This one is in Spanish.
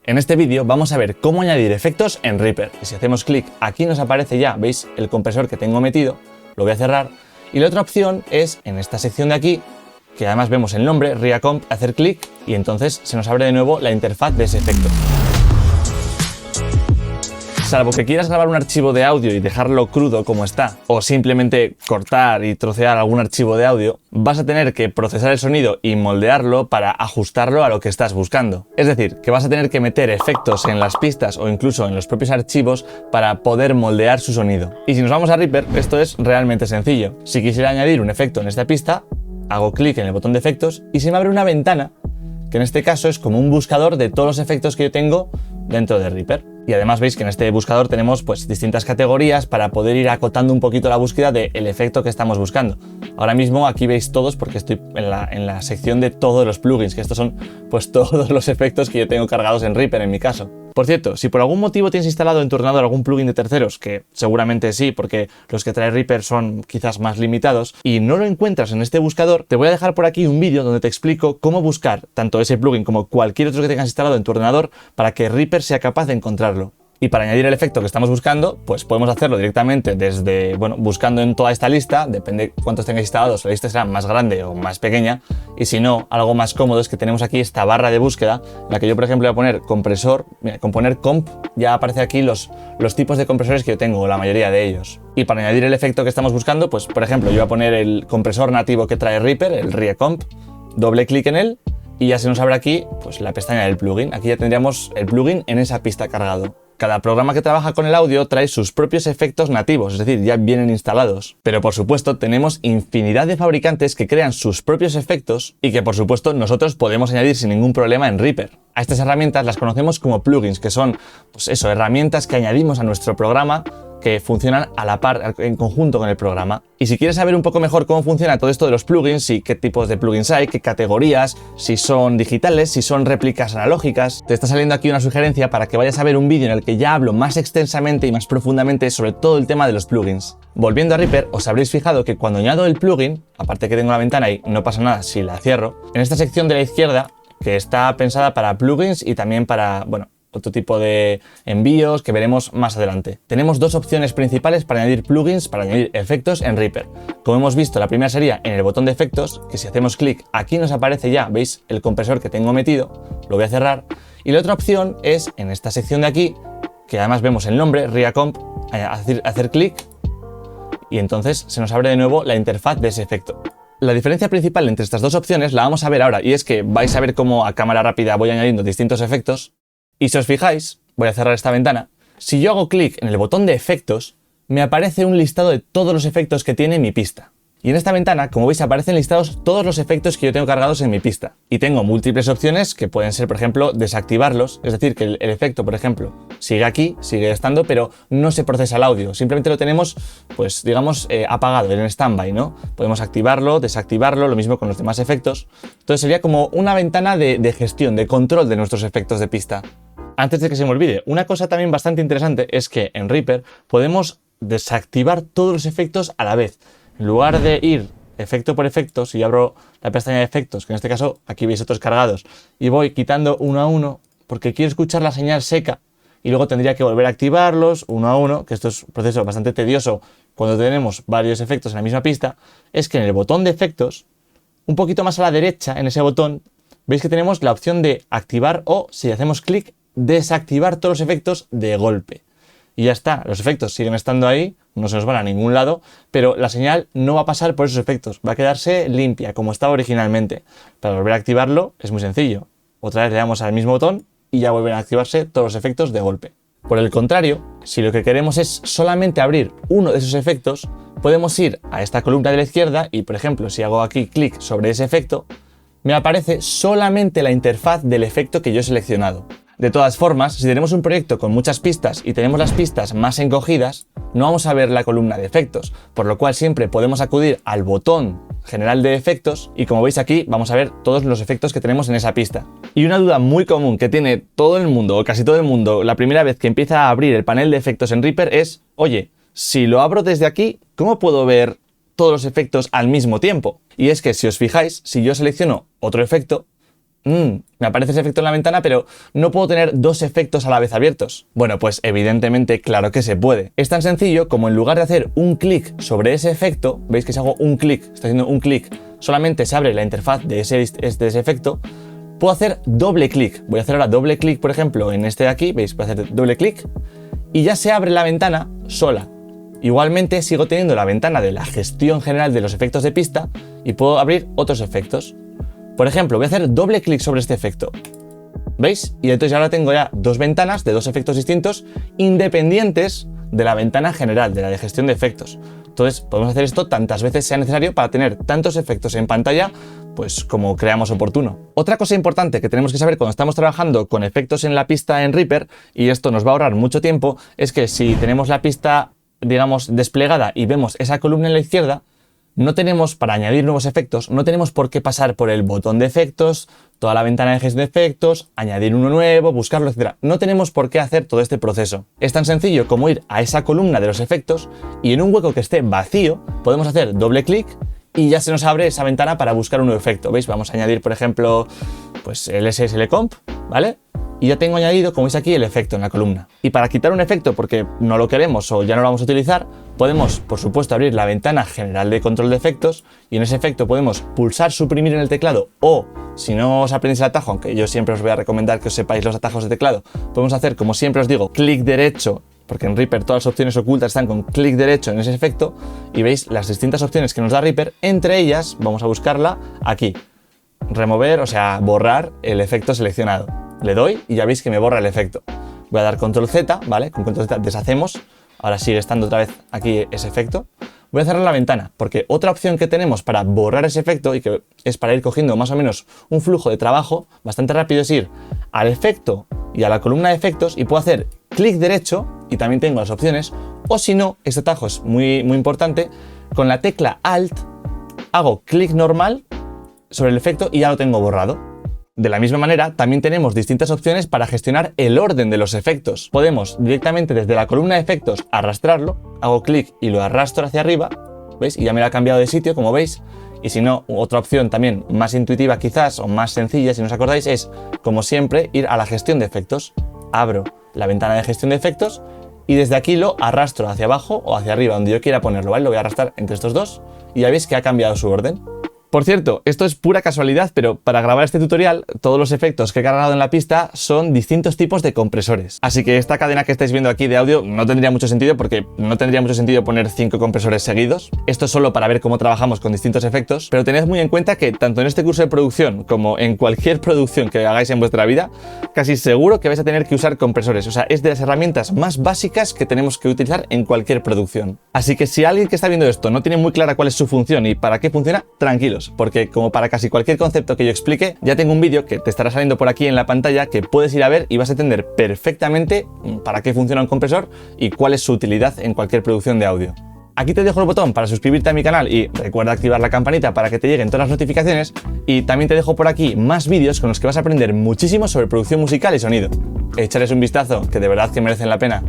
En este vídeo vamos a ver cómo añadir efectos en Reaper. Y si hacemos clic, aquí nos aparece ya, ¿veis? El compresor que tengo metido, lo voy a cerrar. Y la otra opción es, en esta sección de aquí, que además vemos el nombre, RiaComp, hacer clic y entonces se nos abre de nuevo la interfaz de ese efecto. Salvo que quieras grabar un archivo de audio y dejarlo crudo como está, o simplemente cortar y trocear algún archivo de audio, vas a tener que procesar el sonido y moldearlo para ajustarlo a lo que estás buscando. Es decir, que vas a tener que meter efectos en las pistas o incluso en los propios archivos para poder moldear su sonido. Y si nos vamos a Reaper, esto es realmente sencillo. Si quisiera añadir un efecto en esta pista, hago clic en el botón de efectos y se me abre una ventana, que en este caso es como un buscador de todos los efectos que yo tengo dentro de Reaper. Y además veis que en este buscador tenemos pues distintas categorías para poder ir acotando un poquito la búsqueda del efecto que estamos buscando. Ahora mismo aquí veis todos porque estoy en la sección de todos los plugins, que estos son pues todos los efectos que yo tengo cargados en Reaper en mi caso. Por cierto, si por algún motivo tienes instalado en tu ordenador algún plugin de terceros, que seguramente sí, porque los que trae Reaper son quizás más limitados, y no lo encuentras en este buscador, te voy a dejar por aquí un vídeo donde te explico cómo buscar tanto ese plugin como cualquier otro que tengas instalado en tu ordenador para que Reaper sea capaz de encontrarlo. Y para añadir el efecto que estamos buscando, pues podemos hacerlo directamente desde, bueno, buscando en toda esta lista, depende cuántos tengáis instalados, la lista será más grande o más pequeña, y si no, algo más cómodo es que tenemos aquí esta barra de búsqueda, en la que yo por ejemplo voy a poner compresor, mira, con poner comp ya aparece aquí los tipos de compresores que yo tengo, la mayoría de ellos. Y para añadir el efecto que estamos buscando, pues por ejemplo yo voy a poner el compresor nativo que trae Reaper, el RiaComp, doble clic en él, y ya se nos abre aquí pues la pestaña del plugin. Aquí ya tendríamos el plugin en esa pista cargado. Cada programa que trabaja con el audio trae sus propios efectos nativos, es decir, ya vienen instalados. Pero por supuesto tenemos infinidad de fabricantes que crean sus propios efectos y que por supuesto nosotros podemos añadir sin ningún problema en Reaper. A estas herramientas las conocemos como plugins, que son pues eso, herramientas que añadimos a nuestro programa que funcionan a la par, en conjunto con el programa. Y si quieres saber un poco mejor cómo funciona todo esto de los plugins y qué tipos de plugins hay, qué categorías, si son digitales, si son réplicas analógicas, te está saliendo aquí una sugerencia para que vayas a ver un vídeo en el que ya hablo más extensamente y más profundamente sobre todo el tema de los plugins. Volviendo a Reaper, os habréis fijado que cuando añado el plugin, aparte que tengo la ventana y no pasa nada si la cierro, en esta sección de la izquierda, que está pensada para plugins y también para, bueno, otro tipo de envíos que veremos más adelante. Tenemos dos opciones principales para añadir plugins, para añadir efectos en Reaper. Como hemos visto, la primera sería en el botón de efectos, que si hacemos clic aquí nos aparece ya, ¿veis? El compresor que tengo metido, lo voy a cerrar. Y la otra opción es en esta sección de aquí, que además vemos el nombre, RiaComp, hacer clic y entonces se nos abre de nuevo la interfaz de ese efecto. La diferencia principal entre estas dos opciones la vamos a ver ahora, y es que vais a ver cómo a cámara rápida voy añadiendo distintos efectos. Y si os fijáis, voy a cerrar esta ventana, si yo hago clic en el botón de efectos, me aparece un listado de todos los efectos que tiene mi pista. Y en esta ventana, como veis, aparecen listados todos los efectos que yo tengo cargados en mi pista. Y tengo múltiples opciones que pueden ser, por ejemplo, desactivarlos, es decir, que el efecto, por ejemplo, sigue aquí, sigue estando, pero no se procesa el audio. Simplemente lo tenemos, pues, digamos, apagado, en stand-by, ¿no? Podemos activarlo, desactivarlo, lo mismo con los demás efectos. Entonces sería como una ventana de gestión, de control de nuestros efectos de pista. Antes de que se me olvide, una cosa también bastante interesante es que en Reaper podemos desactivar todos los efectos a la vez. En lugar de ir efecto por efecto, si yo abro la pestaña de efectos, que en este caso aquí veis otros cargados, y voy quitando uno a uno porque quiero escuchar la señal seca y luego tendría que volver a activarlos uno a uno, que esto es un proceso bastante tedioso cuando tenemos varios efectos en la misma pista, es que en el botón de efectos, un poquito más a la derecha en ese botón, veis que tenemos la opción de activar o, si hacemos clic, desactivar todos los efectos de golpe. Y ya está, los efectos siguen estando ahí, no se nos van a ningún lado, pero la señal no va a pasar por esos efectos, va a quedarse limpia, como estaba originalmente. Para volver a activarlo es muy sencillo. Otra vez le damos al mismo botón y ya vuelven a activarse todos los efectos de golpe. Por el contrario, si lo que queremos es solamente abrir uno de esos efectos, podemos ir a esta columna de la izquierda y, por ejemplo, si hago aquí clic sobre ese efecto, me aparece solamente la interfaz del efecto que yo he seleccionado. De todas formas, si tenemos un proyecto con muchas pistas y tenemos las pistas más encogidas, no vamos a ver la columna de efectos, por lo cual siempre podemos acudir al botón general de efectos y como veis aquí vamos a ver todos los efectos que tenemos en esa pista. Y una duda muy común que tiene todo el mundo o casi todo el mundo la primera vez que empieza a abrir el panel de efectos en Reaper es, oye, si lo abro desde aquí, ¿cómo puedo ver todos los efectos al mismo tiempo? Y es que si os fijáis, si yo selecciono otro efecto, Me aparece ese efecto en la ventana, pero no puedo tener dos efectos a la vez abiertos. Bueno, pues evidentemente, claro que se puede. Es tan sencillo como en lugar de hacer un clic sobre ese efecto, veis que si hago un clic, estoy haciendo un clic, solamente se abre la interfaz de ese efecto, puedo hacer doble clic. Voy a hacer ahora doble clic, por ejemplo, en este de aquí, veis, voy a hacer doble clic y ya se abre la ventana sola. Igualmente sigo teniendo la ventana de la gestión general de los efectos de pista y puedo abrir otros efectos. Por ejemplo, voy a hacer doble clic sobre este efecto. ¿Veis? Y entonces ahora tengo ya dos ventanas de dos efectos distintos independientes de la ventana general, de la de gestión de efectos. Entonces podemos hacer esto tantas veces sea necesario para tener tantos efectos en pantalla pues como creamos oportuno. Otra cosa importante que tenemos que saber cuando estamos trabajando con efectos en la pista en Reaper, y esto nos va a ahorrar mucho tiempo, es que si tenemos la pista, digamos, desplegada y vemos esa columna en la izquierda, no tenemos, para añadir nuevos efectos, no tenemos por qué pasar por el botón de efectos, toda la ventana de gestión de efectos, añadir uno nuevo, buscarlo, etc. No tenemos por qué hacer todo este proceso. Es tan sencillo como ir a esa columna de los efectos y en un hueco que esté vacío podemos hacer doble clic y ya se nos abre esa ventana para buscar un nuevo efecto. ¿Veis? Vamos a añadir, por ejemplo, pues el SSL Comp, ¿vale? Y ya tengo añadido, como veis aquí, el efecto en la columna. Y para quitar un efecto porque no lo queremos o ya no lo vamos a utilizar, podemos, por supuesto, abrir la ventana general de control de efectos y en ese efecto podemos pulsar suprimir en el teclado o, si no os aprendéis el atajo, aunque yo siempre os voy a recomendar que os sepáis los atajos de teclado, podemos hacer, como siempre os digo, clic derecho, porque en Reaper todas las opciones ocultas están con clic derecho en ese efecto y veis las distintas opciones que nos da Reaper. Entre ellas, vamos a buscarla aquí. Remover, o sea, borrar el efecto seleccionado. Le doy y ya veis que me borra el efecto. Voy a dar control Z, ¿vale? Con control Z deshacemos. Ahora sigue estando otra vez aquí ese efecto. Voy a cerrar la ventana porque otra opción que tenemos para borrar ese efecto y que es para ir cogiendo más o menos un flujo de trabajo bastante rápido es ir al efecto y a la columna de efectos y puedo hacer clic derecho y también tengo las opciones, o si no, este atajo es muy importante, con la tecla Alt hago clic normal sobre el efecto y ya lo tengo borrado. De la misma manera, también tenemos distintas opciones para gestionar el orden de los efectos. Podemos directamente desde la columna de efectos arrastrarlo, hago clic y lo arrastro hacia arriba, ¿veis? Y ya me lo ha cambiado de sitio, como veis. Y si no, otra opción también más intuitiva quizás, o más sencilla, si no os acordáis, es, como siempre, ir a la gestión de efectos. Abro la ventana de gestión de efectos y desde aquí lo arrastro hacia abajo o hacia arriba, donde yo quiera ponerlo, ¿vale? Lo voy a arrastrar entre estos dos y ya veis que ha cambiado su orden. Por cierto, esto es pura casualidad, pero para grabar este tutorial, todos los efectos que he cargado en la pista son distintos tipos de compresores. Así que esta cadena que estáis viendo aquí de audio no tendría mucho sentido porque no tendría mucho sentido poner 5 compresores seguidos. Esto es solo para ver cómo trabajamos con distintos efectos, pero tened muy en cuenta que tanto en este curso de producción como en cualquier producción que hagáis en vuestra vida, casi seguro que vais a tener que usar compresores. O sea, es de las herramientas más básicas que tenemos que utilizar en cualquier producción. Así que si alguien que está viendo esto no tiene muy clara cuál es su función y para qué funciona, tranquilos, porque como para casi cualquier concepto que yo explique, ya tengo un vídeo que te estará saliendo por aquí en la pantalla que puedes ir a ver y vas a entender perfectamente para qué funciona un compresor y cuál es su utilidad en cualquier producción de audio. Aquí te dejo el botón para suscribirte a mi canal y recuerda activar la campanita para que te lleguen todas las notificaciones, y también te dejo por aquí más vídeos con los que vas a aprender muchísimo sobre producción musical y sonido. Échales un vistazo, que de verdad que merecen la pena.